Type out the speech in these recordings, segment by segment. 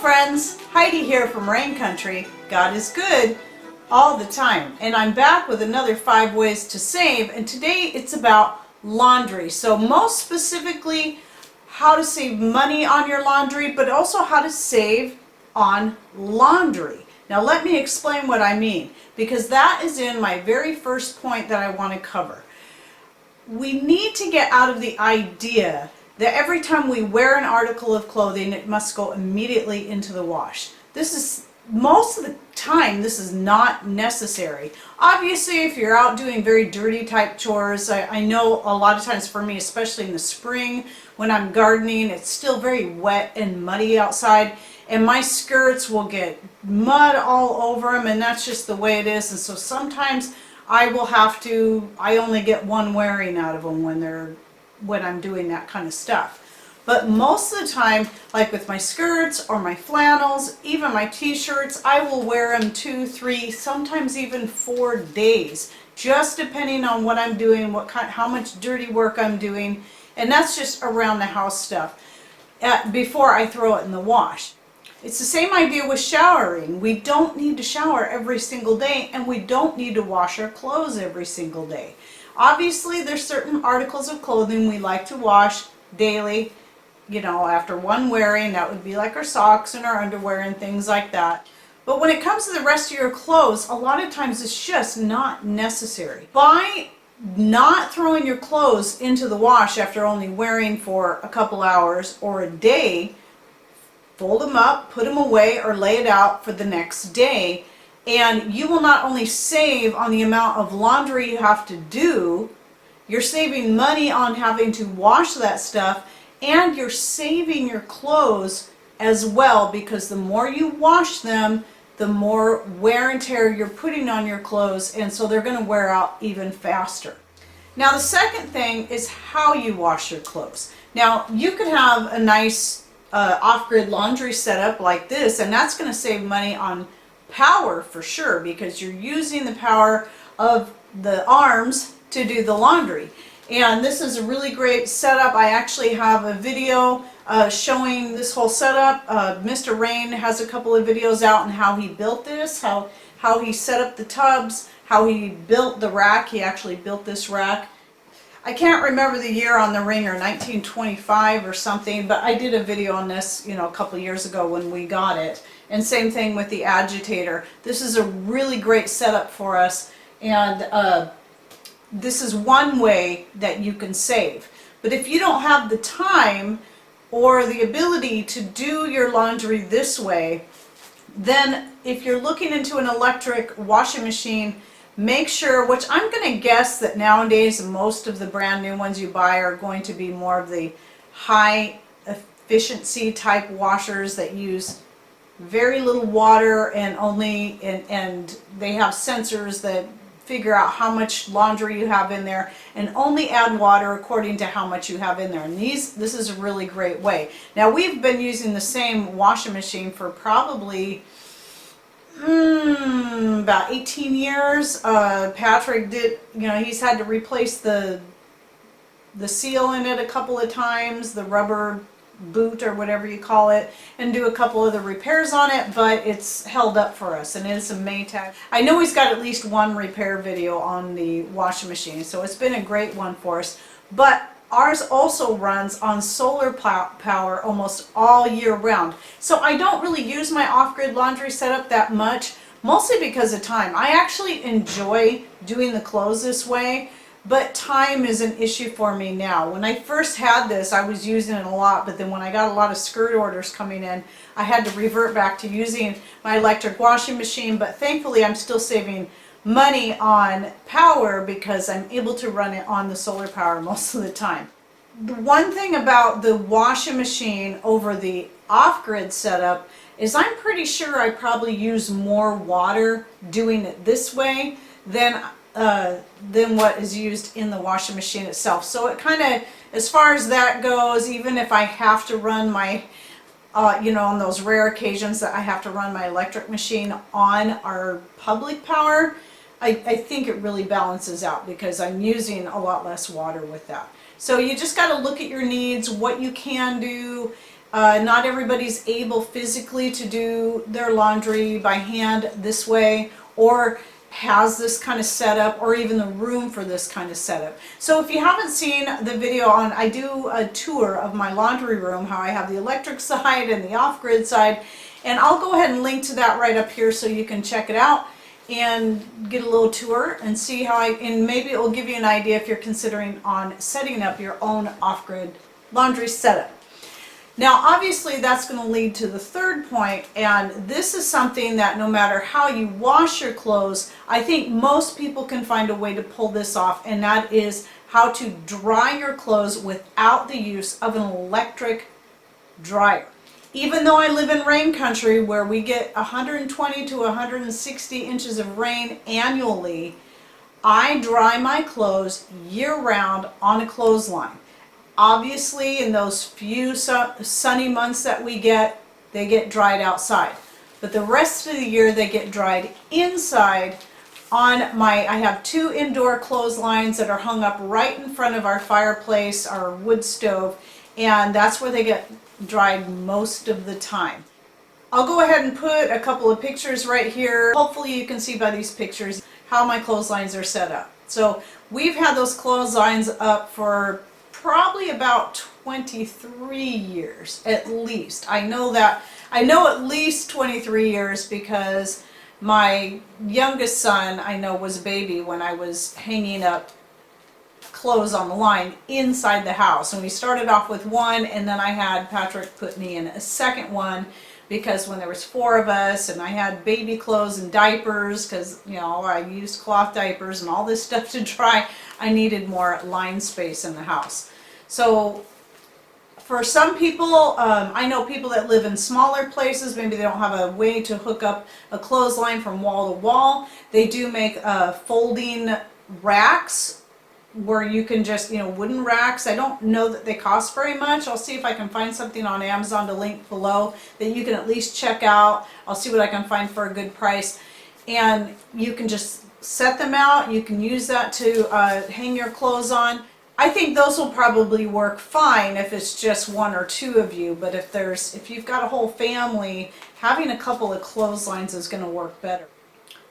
friends, Heidi here from Rain Country. God is good all the time, and I'm back with another 5 ways to save, and today it's about laundry. So most specifically how to save money on your laundry, but also how to save on laundry. Now let me explain what I mean, because that is in my very first point that I want to cover. We need to get out of the idea that every time we wear an article of clothing, it must go immediately into the wash. Most of the time, this is not necessary. Obviously, if you're out doing very dirty type chores, I know a lot of times for me, especially in the spring, when I'm gardening, it's still very wet and muddy outside, and my skirts will get mud all over them, and that's just the way it is. And so sometimes I only get one wearing out of them when I'm doing that kind of stuff. But most of the time, like with my skirts or my flannels, even my t-shirts, I will wear them 2, 3, sometimes even 4 days, just depending on what I'm doing, how much dirty work I'm doing, and that's just around the house stuff, before I throw it in the wash. It's the same idea with showering. We don't need to shower every single day, and we don't need to wash our clothes every single day. Obviously, there's certain articles of clothing we like to wash daily, after one wearing. That would be like our socks and our underwear and things like that. But when it comes to the rest of your clothes, a lot of times it's just not necessary. By not throwing your clothes into the wash after only wearing for a couple hours or a day, fold them up, put them away, or lay it out for the next day, and you will not only save on the amount of laundry you have to do, you're saving money on having to wash that stuff, and you're saving your clothes as well, because the more you wash them, the more wear and tear you're putting on your clothes, and so they're going to wear out even faster. Now the second thing is how you wash your clothes. Now you could have a nice off-grid laundry setup like this, and that's going to save money on power for sure, because you're using the power of the arms to do the laundry. And this is a really great setup. I actually have a video showing this whole setup. Mr. Rain has a couple of videos out on how he built this, how he set up the tubs, how he built the rack. He actually built this rack. I can't remember the year on the Ringer, 1925 or something, but I did a video on this, a couple years ago when we got it. And same thing with the agitator. This is a really great setup for us, and this is one way that you can save. But if you don't have the time or the ability to do your laundry this way, then if you're looking into an electric washing machine, make sure, which I'm going to guess that nowadays most of the brand new ones you buy are going to be more of the high efficiency type washers that use very little water and they have sensors that figure out how much laundry you have in there and only add water according to how much you have in there. And this is a really great way. Now we've been using the same washing machine for probably about 18 years. Patrick did, he's had to replace the seal in it a couple of times, the rubber boot or whatever you call it, and do a couple of the repairs on it, but it's held up for us, and it's a Maytag. I know he's got at least one repair video on the washing machine, so it's been a great one for us. But ours also runs on solar power almost all year round. So I don't really use my off-grid laundry setup that much, mostly because of time. I actually enjoy doing the clothes this way, but time is an issue for me now. When I first had this, I was using it a lot, but then when I got a lot of skirt orders coming in, I had to revert back to using my electric washing machine. But thankfully, I'm still saving money on power because I'm able to run it on the solar power most of the time. The one thing about the washing machine over the off-grid setup is I'm pretty sure I probably use more water doing it this way than what is used in the washing machine itself. So it kind of, as far as that goes, even if I have to run my, on those rare occasions that I have to run my electric machine on our public power, I think it really balances out because I'm using a lot less water with that. So you just got to look at your needs, what you can do. Not everybody's able physically to do their laundry by hand this way, or has this kind of setup, or even the room for this kind of setup. So if you haven't seen the video on, I do a tour of my laundry room, how I have the electric side and the off-grid side, and I'll go ahead and link to that right up here so you can check it out and get a little tour and see how and maybe it will give you an idea if you're considering on setting up your own off-grid laundry setup. Now, obviously, that's going to lead to the third point, and this is something that no matter how you wash your clothes, I think most people can find a way to pull this off, and that is how to dry your clothes without the use of an electric dryer. Even though I live in rain country where we get 120 to 160 inches of rain annually, I dry my clothes year-round on a clothesline. Obviously, in those few sunny months that we get, they get dried outside. But the rest of the year, they get dried inside on I have 2 indoor clotheslines that are hung up right in front of our fireplace, our wood stove, and that's where they get dried most of the time. I'll go ahead and put a couple of pictures right here. Hopefully you can see by these pictures how my clotheslines are set up. So we've had those clotheslines up for probably about 23 years at least. I know at least 23 years because my youngest son, I know, was a baby when I was hanging up clothes on the line inside the house. And we started off with one, and then I had Patrick put me in a second one because when there was 4 of us and I had baby clothes and diapers, because I used cloth diapers and all this stuff to dry, I needed more line space in the house. So for some people, I know people that live in smaller places, maybe they don't have a way to hook up a clothesline from wall to wall. They do make folding racks where you can just, wooden racks. I don't know that they cost very much. I'll see if I can find something on Amazon to link below that you can at least check out. I'll see what I can find for a good price. And you can just set them out. You can use that to hang your clothes on. I think those will probably work fine if it's just 1 or 2 of you, but if you've got a whole family, having a couple of clotheslines is going to work better.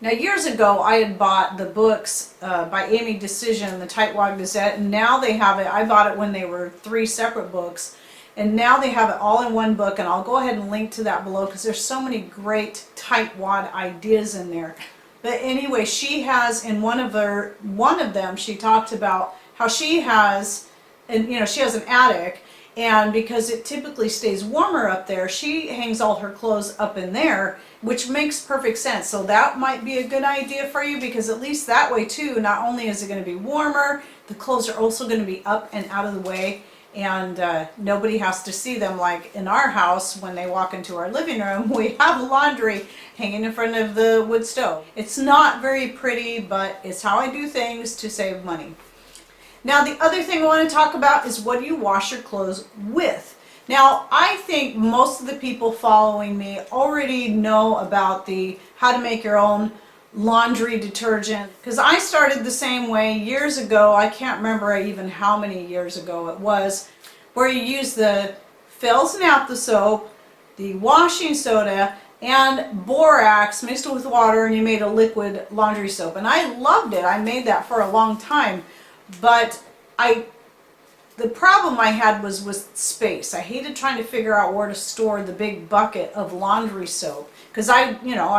Now, years ago, I had bought the books by Amy Decision, the Tightwad Gazette, and now they have it. I bought it when they were 3 separate books, and now they have it all in one book, and I'll go ahead and link to that below because there's so many great tightwad ideas in there. But anyway, she has in one of them, she talked about how she has, and she has an attic, and because it typically stays warmer up there, she hangs all her clothes up in there, which makes perfect sense. So that might be a good idea for you, because at least that way too, not only is it going to be warmer, the clothes are also going to be up and out of the way, and nobody has to see them. Like in our house, when they walk into our living room, we have laundry hanging in front of the wood stove. It's not very pretty, but it's how I do things to save money. Now, the other thing I want to talk about is what do you wash your clothes with? Now, I think most of the people following me already know about how to make your own laundry detergent, because I started the same way years ago. I can't remember even how many years ago it was, where you use the Fels naphtha soap, the washing soda, and borax mixed with water, and you made a liquid laundry soap. And I loved it. I made that for a long time. But the problem I had was with space. I hated trying to figure out where to store the big bucket of laundry soap, because I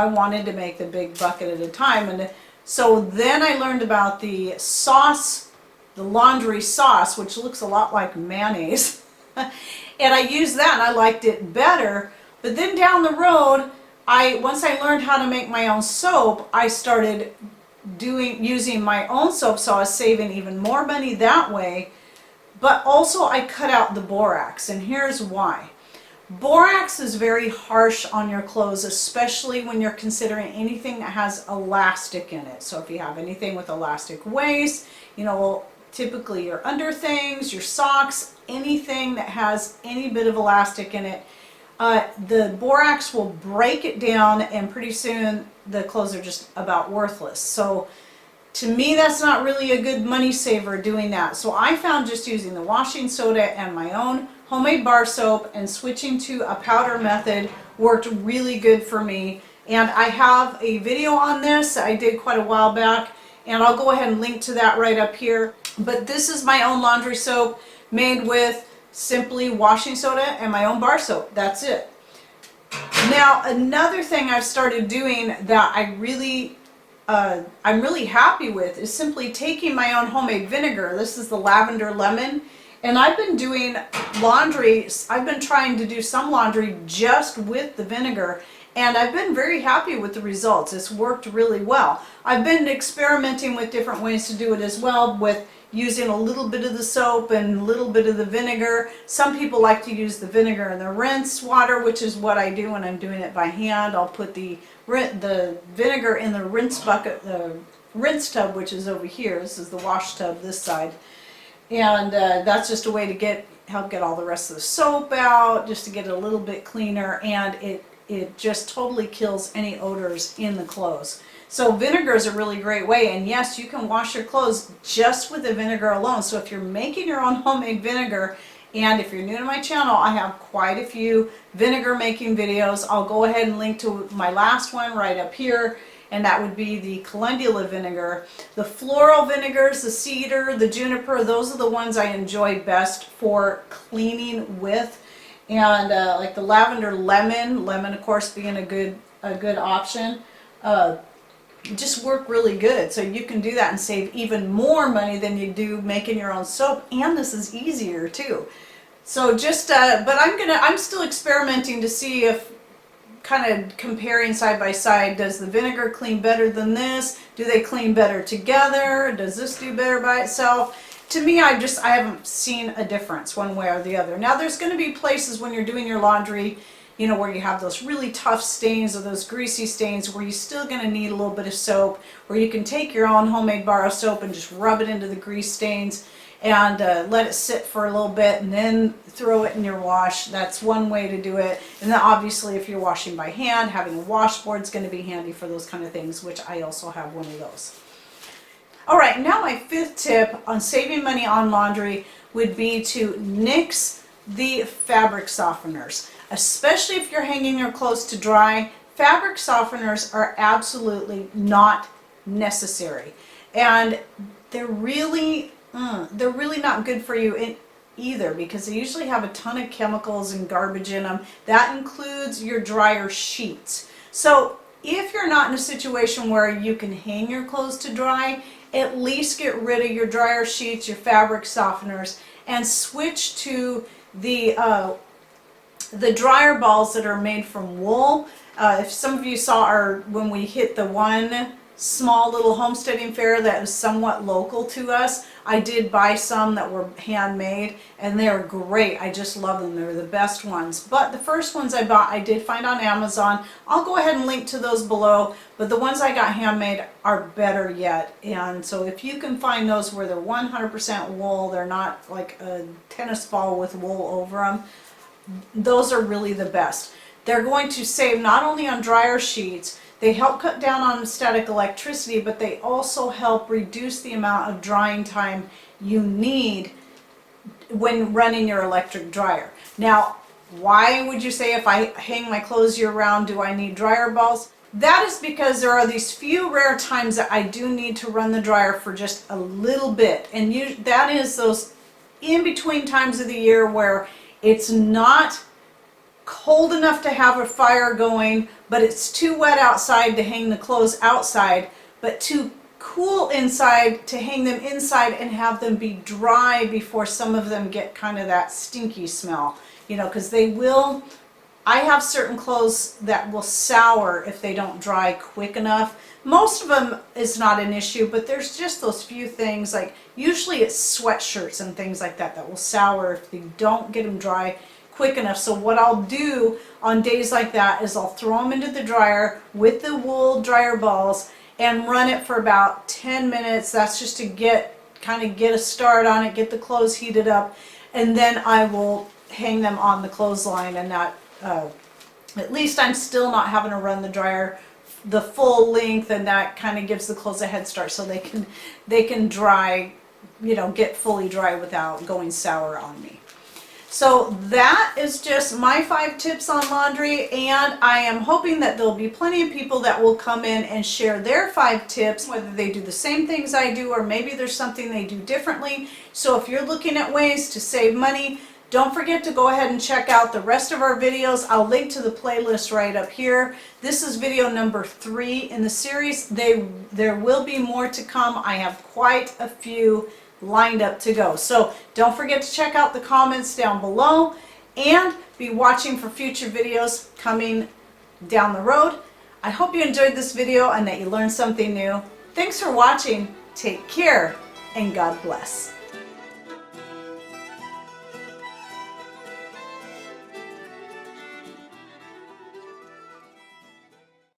wanted to make the big bucket at a time. And so then I learned about the sauce, the laundry sauce, which looks a lot like mayonnaise. And I used that and I liked it better. But then down the road, once I learned how to make my own soap, I started using my own soap, so I was saving even more money that way. But also I cut out the borax, and here's why. Borax is very harsh on your clothes, especially when you're considering anything that has elastic in it. So if you have anything with elastic waist, typically your underthings, your socks, anything that has any bit of elastic in it, the borax will break it down, and pretty soon the clothes are just about worthless. So To me, that's not really a good money saver doing that. So I found just using the washing soda and my own homemade bar soap and switching to a powder method worked really good for me. And I have a video on this that I did quite a while back, and I'll go ahead and link to that right up here. But this is my own laundry soap made with simply washing soda and my own bar soap. That's it. Now, another thing I've started doing that I'm really happy with is simply taking my own homemade vinegar. This is the lavender lemon. And I've been doing laundry, I've been trying to do some laundry just with the vinegar, and I've been very happy with the results. It's worked really well. I've been experimenting with different ways to do it as well, with using a little bit of the soap and a little bit of the vinegar. Some people like to use the vinegar in the rinse water, which is what I do when I'm doing it by hand. I'll put the vinegar in the rinse bucket, the rinse tub, which is over here. This is the wash tub this side. And that's just a way to help get all the rest of the soap out, just to get it a little bit cleaner, and it just totally kills any odors in the clothes. So vinegar is a really great way, and yes, you can wash your clothes just with the vinegar alone. So if you're making your own homemade vinegar, and if you're new to my channel, I have quite a few vinegar making videos. I'll go ahead and link to my last one right up here, and that would be the calendula vinegar. The floral vinegars, the cedar, the juniper, those are the ones I enjoy best for cleaning with. And like the lavender lemon of course being a good option, just work really good. So you can do that and save even more money than you do making your own soap, and this is easier too. So just but I'm still experimenting to see if, kind of comparing side by side, does the vinegar clean better than this? Do they clean better together? Does this do better by itself? To me, I haven't seen a difference one way or the other. Now there's going to be places when you're doing your laundry, you know, where you have those really tough stains or those greasy stains where you're still going to need a little bit of soap, where you can take your own homemade bar of soap and just rub it into the grease stains and let it sit for a little bit and then throw it in your wash. That's one way to do it. And then obviously if you're washing by hand, having a washboard is going to be handy for those kind of things, which I also have one of those. All right, now my fifth tip on saving money on laundry would be to nix the fabric softeners. Especially if you're hanging your clothes to dry, fabric softeners are absolutely not necessary. And they're really not good for you either, because they usually have a ton of chemicals and garbage in them. That includes your dryer sheets. So if you're not in a situation where you can hang your clothes to dry, at least get rid of your dryer sheets, your fabric softeners, and switch to the dryer balls that are made from wool. If some of you saw when we hit the one small little homesteading fair that was somewhat local to us, I did buy some that were handmade, and they're great. I just love them. They're the best ones. But the first ones I bought, I did find on Amazon. I'll go ahead and link to those below, but the ones I got handmade are better yet. And so if you can find those where they're 100% wool, they're not like a tennis ball with wool over them, those are really the best. They're going to save not only on dryer sheets, they help cut down on static electricity, but they also help reduce the amount of drying time you need when running your electric dryer. Now, why would you say if I hang my clothes year round, do I need dryer balls? That is because there are these few rare times that I do need to run the dryer for just a little bit. And that is those in between times of the year where it's not cold enough to have a fire going, but it's too wet outside to hang the clothes outside, but too cool inside to hang them inside and have them be dry before some of them get kind of that stinky smell. You know, because they will, I have certain clothes that will sour if they don't dry quick enough. Most of them is not an issue, but there's just those few things, like usually it's sweatshirts and things like that that will sour if you don't get them dry quick enough. So what I'll do on days like that is I'll throw them into the dryer with the wool dryer balls and run it for about 10 minutes. That's just to kind of get a start on it, get the clothes heated up, and then I will hang them on the clothesline, and that at least I'm still not having to run the dryer the full length, and that kind of gives the clothes a head start so they can dry, you know, get fully dry without going sour on me. So that is just my 5 tips on laundry, and I am hoping that there'll be plenty of people that will come in and share their 5 tips, whether they do the same things I do or maybe there's something they do differently. So if you're looking at ways to save money, don't forget to go ahead and check out the rest of our videos. I'll link to the playlist right up here. This is video number 3 in the series. There will be more to come. I have quite a few lined up to go. So don't forget to check out the comments down below and be watching for future videos coming down the road. I hope you enjoyed this video and that you learned something new. Thanks for watching. Take care and God bless.